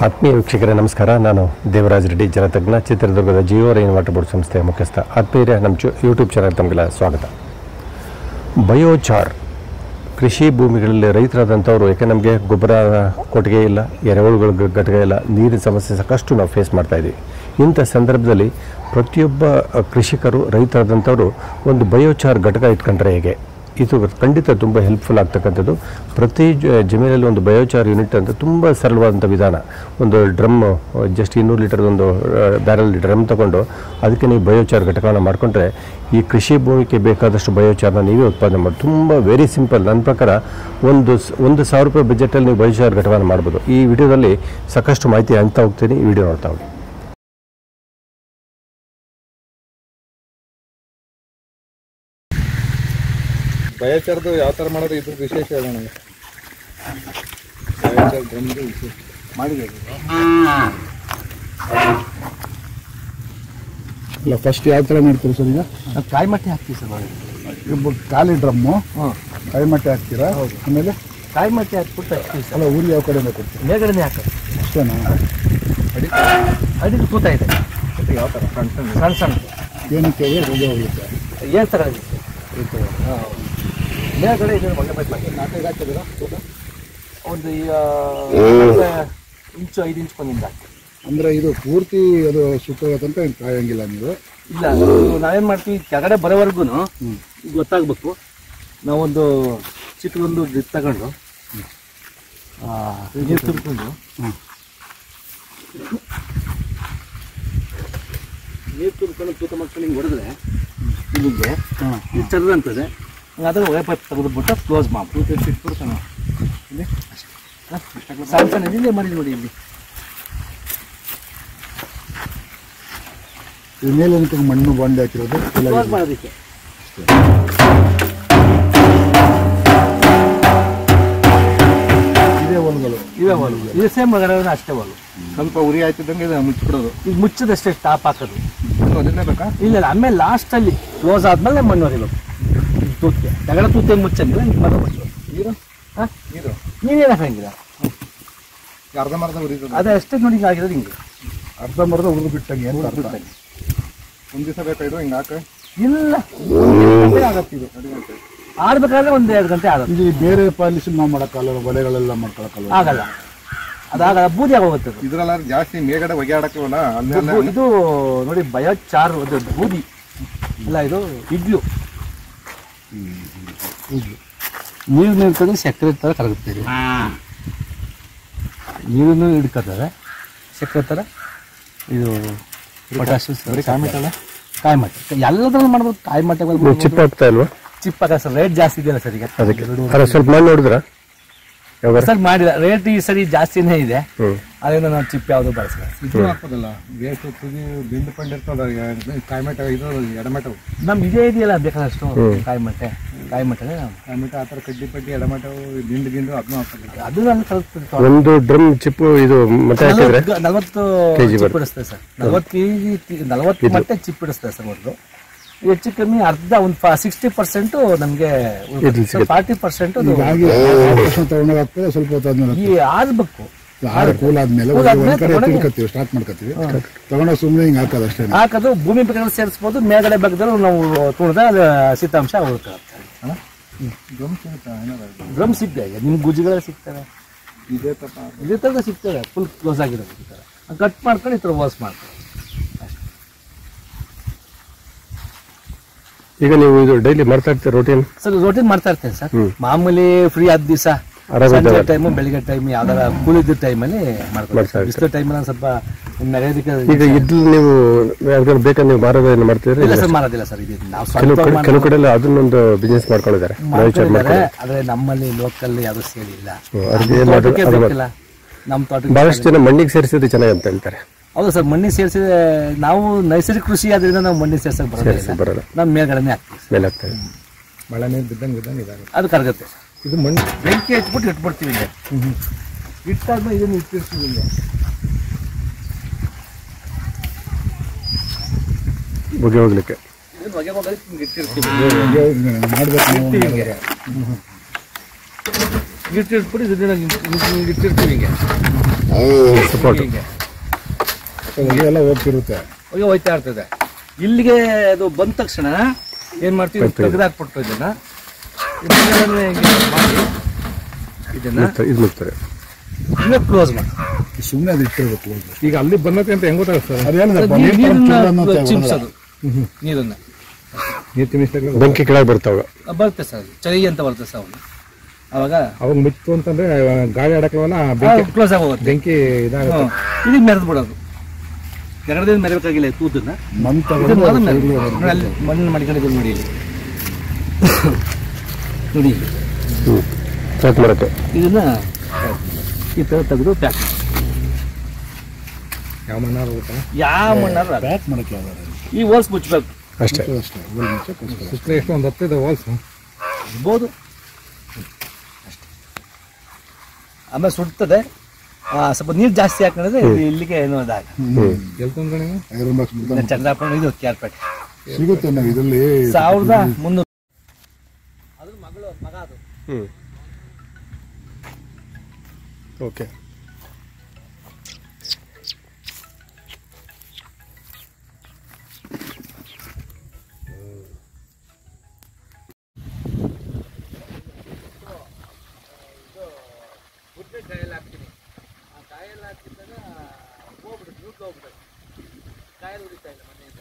ಆತ್ಮೀಯ ವೀಕ್ಷಕರೇ ನಮಸ್ಕಾರ. ನಾನು ದೇವರಾಜ್ ರೆಡ್ಡಿ, ಜಲತಜ್ಞ, ಚಿತ್ರದುರ್ಗದ ಜಿಯೋ ರೈನ್ ವಾಟರ್ ಬೋರ್ಡ್ ಸಂಸ್ಥೆಯ ಮುಖ್ಯಸ್ಥ. ಆತ್ಮೀಯರೇ, ನಮ್ಮ ಯೂಟ್ಯೂಬ್ ಚಾನಲ್ ತಮಗೆಲ್ಲ ಸ್ವಾಗತ. ಬಯೋಚಾರ್ ಕೃಷಿ ಭೂಮಿಗಳಲ್ಲಿ ರೈತರಾದಂಥವ್ರು, ಯಾಕೆ ನಮಗೆ ಗೊಬ್ಬರ ಕೊಟ್ಟಿಗೆ ಇಲ್ಲ, ಎರೆಹುಳುಗಳ ಘಟಕ ಇಲ್ಲ, ನೀರಿನ ಸಮಸ್ಯೆ ಸಾಕಷ್ಟು ನಾವು ಫೇಸ್ ಮಾಡ್ತಾಯಿದ್ದೀವಿ. ಇಂಥ ಸಂದರ್ಭದಲ್ಲಿ ಪ್ರತಿಯೊಬ್ಬ ಕೃಷಿಕರು, ರೈತರಾದಂಥವರು ಒಂದು ಬಯೋಚಾರ್ ಘಟಕ ಇಟ್ಕೊಂಡ್ರೆ ಹೇಗೆ? ಇದು ಖಂಡಿತ ತುಂಬ ಹೆಲ್ಪ್ಫುಲ್ ಆಗ್ತಕ್ಕಂಥದ್ದು. ಪ್ರತಿ ಜಮೀನಲ್ಲಿ ಒಂದು ಬಯೋಚಾರ್ ಯೂನಿಟ್ ಅಂತ ತುಂಬ ಸರಳವಾದಂಥ ವಿಧಾನ. ಒಂದು ಡ್ರಮ್, ಜಸ್ಟ್ 200 ಲೀಟರ್ದೊಂದು ಬ್ಯಾರಲ್ ಡ್ರಮ್ ತೊಗೊಂಡು ಅದಕ್ಕೆ ನೀವು ಬಯೋಚಾರ್ ಘಟಕವನ್ನು ಮಾಡಿಕೊಂಡ್ರೆ ಈ ಕೃಷಿ ಭೂಮಿಗೆ ಬೇಕಾದಷ್ಟು ಬಯೋಚಾರ್ನ ನೀವೇ ಉತ್ಪಾದನೆ ಮಾಡಿ ತುಂಬ ವೆರಿ ಸಿಂಪಲ್. ನನ್ನ ಪ್ರಕಾರ ಒಂದು 1,000 ರೂಪಾಯಿ ಬಜೆಟಲ್ಲಿ ನೀವು ಬಯೋಚಾರ್ ಘಟಕವನ್ನು ಮಾಡ್ಬೋದು. ಈ ವಿಡಿಯೋದಲ್ಲಿ ಸಾಕಷ್ಟು ಮಾಹಿತಿ ಅಂತ ಹೋಗ್ತೀನಿ, ಈ ವಿಡಿಯೋ ನೋಡ್ತಾ ಹೋಗಿ. ಬಯೋಚಾರ್ದು ಯಾವ ಥರ ಮಾಡೋದು ಇದ್ರ ವಿಶೇಷ ಹೇಳೋಣ. ಬಯೋಚಾರ್ ಡ್ರಮ್ದು ವಿಶೇಷ ಮಾಡಿದೆ ಇಲ್ಲ. ಫಸ್ಟ್ ಯಾವ ಥರ ಮಾಡ್ತೀರಿ ಸರ್? ಈಗ ಕಾಯಿ ಮಟ್ಟಿ ಹಾಕ್ತೀವಿ ಸರ್. ನಾವು ಖಾಲಿ ಡ್ರಮ್ಮು ಕಾಯಿ ಮಟ್ಟಿ ಹಾಕ್ತೀರಾ? ಆಮೇಲೆ ಕಾಯಿ ಮಟ್ಟಿ ಹಾಕ್ಬಿಟ್ಟು ಹಾಕ್ತೀವಿ ಸರ್. ಅಲ್ಲ, ಊರಿಗೆ ಯಾವ ಕಡೆಯಿಂದ ಕೊಡ್ತೀವಿ? ಮೇಲ್ಗಡೆನೇ ಹಾಕೋದು ಅಷ್ಟೇನಾ? ಅಡಿಗೆ ತೂತ ಇದೆ. ಯಾವ ಥರ ಸಣ್ಣ ಸಣ್ಣ ಏನಕ್ಕೆ ಹೋಗಿ ಹೋಗುತ್ತೆ? ಏನು ಥರ ಮೇಲ್ಗಡೆ ಇದೆ. ಒಳ್ಳೆ ಬೈಕ್ ಮಾಡಿ 4-5 ಹಾಕಿದ್ದೀರಾ? ಒಂದು 5 ಇಂಚ್ ಬಂದಿಂದ ಹಾಕ್ತೀವಿ. ಅಂದರೆ ಇದು ಪೂರ್ತಿ ಅದು ಸುಟ್ಟೋಗತ್ತಂತ ಏನು ಕಾಯಂಗಿಲ್ಲ ನೀವು? ಇಲ್ಲ, ನಾವೇನು ಮಾಡ್ತೀವಿ, ಕೆಳಗಡೆ ಬರೋವರೆಗೂ ಗೊತ್ತಾಗಬೇಕು. ನಾವೊಂದು ಚಿಕ್ಕದೊಂದು ಡ್ರಿಪ್ ತಗೊಂಡು ನೀರು ತುಂಬಿಕೊಂಡು ತೂತ ಮಾಡ್ಕೊಂಡು ಹಿಂಗೆ ಹೊಡೆದ್ರೆ ಇಲ್ಲಿಗೆ ಇದು ಚರ್ದಂತದೆ. ಅದನ್ನು ಒಳ್ಳೆ ಪೈಪ್ ತೆಗೆದುಬಿಟ್ಟು ಕ್ಲೋಸ್ ಮಾಡಿ ಇಟ್ಬಿಡ್ತಾನೆ. ಇಲ್ಲಿ ಸಣ್ಣ ಸಣ್ಣ ಇಲ್ಲೇ ಮಾಡಿದ್ವಿ ನೋಡಿ. ಇಲ್ಲಿ ಮೇಲೆ ಮಣ್ಣು ಬಾಂಡೆ ಹಾಕಿರೋದು ಕ್ಲೋಸ್ ಮಾಡೋದಕ್ಕೆ. ಇದೇ ಹೊಲಗಳು, ಇವೇ ಹೊಲು, ಇದು ಸೇಮ್ ಮಗನ ಅಷ್ಟೇ ಹೊಲು. ಸ್ವಲ್ಪ ಉರಿ ಆಯ್ತಿದ್ದಂಗೆ ಇದು ಮುಚ್ಚಿಬಿಡೋದು. ಈಗ ಮುಚ್ಚದಷ್ಟೇ ಟಾಪ್ ಹಾಕೋದು. ಅದನ್ನೇ ಬೇಕಾ? ಇಲ್ಲ, ಆಮೇಲೆ ಲಾಸ್ಟಲ್ಲಿ ಕ್ಲೋಸ್ ಆದ್ಮೇಲೆ ಮಣ್ಣು ಹೊರಿಬೇಕು. ತೂತಿಗೆ ತಗಡ ತೂತೆ ಮುಚ್ಚಂಗಿಲ್ಲ, ಮಣ್ಣು ಮುಚ್ಚಬೇಕು. ನೀರು ಹಾಂ, ನೀರು ನೀವೇನು ಹಾಕಂಗಿಲ್ಲ, ಅರ್ಧಂಬರ್ಧ ಉರಿದು ಅದೇ ಅಷ್ಟೇ ನೋಡಿ. ಹಿಂಗೆ ಆಗಿರೋದು ಹಿಂಗೆ ಅರ್ಧಂಬರ್ಧ ಉರಿದು ಬಿಟ್ಟಂಗೆ ಏನು ಅರ್ಧ? ಒಂದು ದಿವಸ ಬೇಕಾಯ್ತು ಹಿಂಗೆ ಹಾಕ? ಇಲ್ಲ, ಆಗತ್ತೆ. ಇದು ಆಡ್ಬೇಕಾದ್ರೆ 1-2 ಗಂಟೆ ಆಗುತ್ತೆ. ಇಲ್ಲಿ ಬೇರೆ ಪಾಲಿಸಿ ನಾವು ಮಾಡೋಕ್ಕಲ್ಲ, ಒಲೆಗಳೆಲ್ಲ ಮಾಡ್ಕೊಳಕ್ಕಲ್ಲ? ಆಗಲ್ಲ, ಅದಾಗಲ್ಲ, ಬೂದಿ ಆಗೋಗುತ್ತೆ. ಇದ್ರಲ್ಲ ಜಾಸ್ತಿ ಮೇಗಡೆ ಹೊಗೆ ಆಡಕ್ಕಲ್ಲ. ಇದು ನೋಡಿ, ಬಯೋಚಾರ್ ಅದು ಬೂದಿ ಇಲ್ಲ, ಇದು ಇಡ್ಲು. ನೀರು ಹಿಡ್ಕೊಂಡು ಸಕ್ಕರೆ ಥರ ಕರಗುತ್ತೆ. ನೀರನ್ನು ಹಿಡ್ಕೊತಾರೆ ಸಕ್ಕರೆ ಥರ. ಇದು ಪೊಟ್ಯಾಷಿಯಂ ಕಾಯಿ ಮಟ್ಟೆ ಎಲ್ಲದ್ರಲ್ಲೂ ಮಾಡ್ಬೋದು. ಕಾಯಿ ಮಟ್ಟೆ ಚಿಪ್ ಹಾಕ್ತಾ ಇಲ್ವಾ? ಚಿಪ್ ಹಾಕ ಸರ್, ರೇಟ್ ಜಾಸ್ತಿ ಇದೆಯಲ್ಲ ಸರ್. ಈಗ ಅದಕ್ಕೆ ಸ್ವಲ್ಪ ಮಾಡಿ ನೋಡಿದ್ರ ಸರ್ ಮಾಡಿಲ್ಲ, ರೇಟ್ ಈ ಸರಿ ಜಾಸ್ತಿನೇ ಇದೆ. ಅದರಿಂದ ನಾವು ಚಿಪ್ ಯಾವುದು ಬಳಸಲ್ಲ. ಇದು ಹಾಕೋದಲ್ಲ, ಬೇಸು ತುದಿ ಬಿಂದು ಪಂಡಿರ್ತದ ಕಾಯಿ ಮಟ್ಟ, ಇದು ಎಡಮಟ ನಮ್ಗೆ ಇದೇ ಇದೆಯಲ್ಲ ಬೇಕಾದಷ್ಟು. ಕಾಯಿ ಮಟ್ಟೆ ಕಾಯಿ ಮಟ್ಟೆ ಆ ಥರ ಕಡ್ಡಿ ಪಟ್ಟಿ ಎಡಮಟ ದಿಂಡು ಗಿಂಡು ಅದನ್ನು ಹಾಕೋದು. ಅದು ನಾನು ಕಲಿಸ್ತೀನಿ. ಒಂದು ಡ್ರಮ್ ಚಿಪ್ಪು ಇದು ಮತ್ತೆ ಹಾಕಿದ್ರೆ 40 ಚಿಪ್ ಇಡಿಸ್ತೇವೆ ಸರ್. 40 ಮಟ್ಟೆ ಚಿಪ್ ಇಡಿಸ್ತೇವೆ ಸರ್. ಒಂದು ಹೆಚ್ಚು ಕಮ್ಮಿ ಅರ್ಧ ಒಂದು 60% ನಮಗೆ 40% ತಗೊಂಡೋಗ್ತದೆ. ಸ್ವಲ್ಪ ಹೊತ್ತಾದ್ಮೇಲೆ ಈ ಆಡ್ಬೇಕು. ಕೂಲ್ ಆದ್ಮೇಲೆ ಸ್ಟಾರ್ಟ್ ಮಾಡ್ಕೊತೀವಿ. ತಗೊಂಡೋಗಿ ಸುಮ್ಮನೆ ಹಿಂಗೆ ಹಾಕೋದು ಅಷ್ಟೇ. ಹಾಕೋದು ಭೂಮಿ ಬೇಕಾದ್ರೆ ಸೇರಿಸ್ಬೋದು. ಮೇಲ್ಗಡೆ ಬೇಕಾದ್ರೆ ನಾವು ತುಳಿದ ಶೀತಾಂಶ ಹೋಗ್ತದೆ. ಡ್ರಮ್ ಸಿಗ್ತದೆ, ನಿಮ್ಗೆ ಗುಜ್ಜಿಗಳೇ ಸಿಗ್ತವೆ. ಇದೇ ಥರದ ಸಿಗ್ತವೆ, ಫುಲ್ ಕ್ಲೋಸ್ ಆಗಿರೋದು. ಈ ಥರ ಕಟ್ ಮಾಡ್ಕೊಂಡು ಈ ಥರ ವಾಶ್ ಮಾಡ್ತಾರೆ. ಈಗ ನೀವು ಇದು ಡೈಲಿ ಮಾಡ್ತಾ ಇರ್ತೀರಿ ರೋಟೀನ್? ಸರ್ ರೋಟೀನ್ ಮಾಡ್ತಾ ಇರ್ತೇನೆ ಸರ್. ಮಾಮೂಲಿ ಫ್ರೀ ಆದ ದಿವಸ ಸಂಜೆ ಟೈಮು, ಬೆಳಿಗ್ಗೆ ಟೈಮ್, ಯಾವ್ದಾರ ಕೂಲಿದ್ದ ಟೈಮಲ್ಲಿ ಮಾಡ್ತಾರೆ. ಬಿಸಿಲು ಟೈಮಲ್ಲಿ ಸ್ವಲ್ಪ ನಡೆಯೋದಕ್ಕೆ. ಈಗ ಇದ್ಲು ನೀವು ಬೇಕಾದ್ರೆ ನೀವು ಮಾರೋದೇನು ಮಾಡ್ತೀರಿ? ಇಲ್ಲ ಸರ್, ಮಾರೋದಿಲ್ಲ ಸರ್. ಇದು ನಾವು ಕೆಲವು ಕಡೆ ಅದನ್ನೊಂದು ಬಿಸ್ನೆಸ್ ಮಾಡ್ಕೊಂಡಿದ್ದಾರೆ. ಆದ್ರೆ ನಮ್ಮಲ್ಲಿ ಲೋಕಲ್ ಯಾವ್ದು ಸೇಲ್ ಇಲ್ಲ. ನಮ್ಮ ತೋಟ ಬಹಳಷ್ಟು ಜನ ಮಣ್ಣಿಗೆ ಸೇರಿಸಿದ್ರೆ ಚೆನ್ನಾಗಿ ಅಂತ ಹೇಳ್ತಾರೆ. ಹೌದು ಸರ್, ಮಣ್ಣಿಗೆ ಸೇರಿಸಿದ್ರೆ ನಾವು ನೈಸರ್ಗಿಕ ಕೃಷಿ ಆದ್ರಿಂದ ನಾವು ಮಣ್ಣಿಗೆ ಸೇರ್ಸಕ್ಕೆ ಬರೋಲ್ಲ. ನಾವು ಮೇಲ್ಗಡೆನೆ ಹಾಕ್ತೀವಿ. ಮೇಲೆ ಹಾಕ್ತೀವಿ. ಮಳೆ ನೀರು ಬಿದ್ದಂಗೆ ಇದಾಗುತ್ತೆ, ಅದು ಕರಗುತ್ತೆ. ಇದು ಮಣ್ಣು ಬೆಂಕಿ ಹಚ್ಬಿಟ್ಟು ಇಟ್ಬಿಡ್ತೀವಿ. ಹಿಂಗೆ ಇಟ್ಟಾದ್ಮೇಲೆ ಇದನ್ನು ಇಟ್ಟಿರ್ತೀವಿ. ಹಿಂಗೆ ಹೊಗೆ ಹೋಗ್ಲಿಕ್ಕೆ ಇಟ್ಟಿರ್ಬಿಟ್ಟು ಇಟ್ಟಿರ್ತೀವಿ ಹಿಂಗೆ. ಸಪೋರ್ಟ್ ಹಿಂಗೆ ಎಲ್ಲ ಹೋಗ್ತಿರುತ್ತೆ. ಅಯ್ಯೋ ಹೋಯ್ತಾ ಇರ್ತದೆ. ಇಲ್ಲಿಗೆ ಅದು ಬಂದ ತಕ್ಷಣ ಏನು ಮಾಡ್ತೀವಿ, ತೆಗೆದಾಕ್ಬಿಟ್ಟು ಇದನ್ನ ಮಾಡಿ ಇದನ್ನ ಇದು ಮಾಡ್ತಾರೆ, ಹಿಂಗೆ ಕ್ಲೋಸ್ ಮಾಡಿ ಸುಮ್ಮನೆ ಅದು ಇಟ್ಟಿರ್ಬೇಕು. ಈಗ ಅಲ್ಲಿ ಬಂದತೆ ಅಂತ ಹೆಂಗ್ ಗೊತ್ತಾಗುತ್ತೆ ಸರ್? ಅದೇನಪ್ಪ ಚಿಮ್ಸೋದು ನೀರನ್ನ ನೀರು ತಿನ್ನಿಸ್ದಾಗ ಬೆಂಕಿ ಕೆಳಗೆ ಬರ್ತಾವೆ. ಬರುತ್ತೆ ಸರ್, ಚೈ ಅಂತ ಬರುತ್ತೆ ಸರ್ ಅವನು. ಅವಾಗ ಅವಾಗ ಮುಚ್ಚು ಅಂತಂದ್ರೆ ಗಾಳಿ ಆಡಕ್ಲವಲ್ಲ ಬೆಂಕಿ ಕ್ಲೋಸ್ ಆಗಿ ಹೋಗುತ್ತೆ. ಬೆಂಕಿ ಇದಾಗುತ್ತೆ. ಇದಕ್ಕೆ ಮೆರೆದು ಬಿಡೋದು, ಕೆಳಗಡೆ ಮೆರಬೇಕಾಗಿಲ್ಲ ತೂತನ್ನ. ಅಲ್ಲಿ ಮಣ್ಣು ಮಾಡ್ಕೊಂಡಿದ್ದು ನೋಡಿ, ಇಲ್ಲಿ ನೋಡಿ ಪ್ಯಾಕ್ ಮಾಡೋಕ್ಕೆ ಇದನ್ನ ಈ ಥರ ತೆಗೆದು ಪ್ಯಾಕ್ ಯಾವ ಮಣ್ಣಾರು ಗೊತ್ತಾ? ಯಾವ ಮಣ್ಣಾರು ಪ್ಯಾಕ್ ಮಾಡಕ್ಕೆ ಈ ಹೋಲ್ಸ್ ಮುಚ್ಚಬೇಕು ಅಷ್ಟೇ. ಅಷ್ಟೇ ಮುಚ್ಚಕ್ಕೋಸ್ಕರ. ಸುತ್ತಲೇ ಎಷ್ಟು ಒಂದು 10 ಇದೆ ವಾಲ್ಸ್ ಇರ್ಬೋದು ಅಷ್ಟೇ. ಆಮೇಲೆ ಸುಡ್ತದೆ, ಸ್ವಲ್ಪ ನೀರು ಜಾಸ್ತಿ ಹಾಕಿದ್ರೆ ಇಲ್ಲಿಗೆ ಏನೋ ಅದಾಗ ಎಲ್ಲಿ ತಂದ್ರೆ ಐರನ್ ಬಾಕ್ಸ್ ಬಿಡ್ತಾನೆ. ಚಂದ್ರಾಪುರ ಇದು ಕ್ಯಾರ್ಪೇಟೆ ಸಿಗುತ್ತೆ ನಾವು ಇದರಲ್ಲಿ 1300. ಅದ್ರ ಮಗಳು ಮಗ ಅದು. ಓಕೆ. ಕಾಯಲ್ಲಿ ಹಾಕ್ತೀನಿ, ಆ ಕಾಯಲ್ಲಿ ಹಾಕಿದಾಗ ಹೋಗ್ಬಿಡುತ್ತೆ, ನ್ಯೂಟ್ಲು ಹೋಗ್ಬಿಡುತ್ತೆ, ಕಾಯಲ್ಲಿ ಹೊಡಿತಾ ಇಲ್ಲ ಮನೆಯಿಂದ.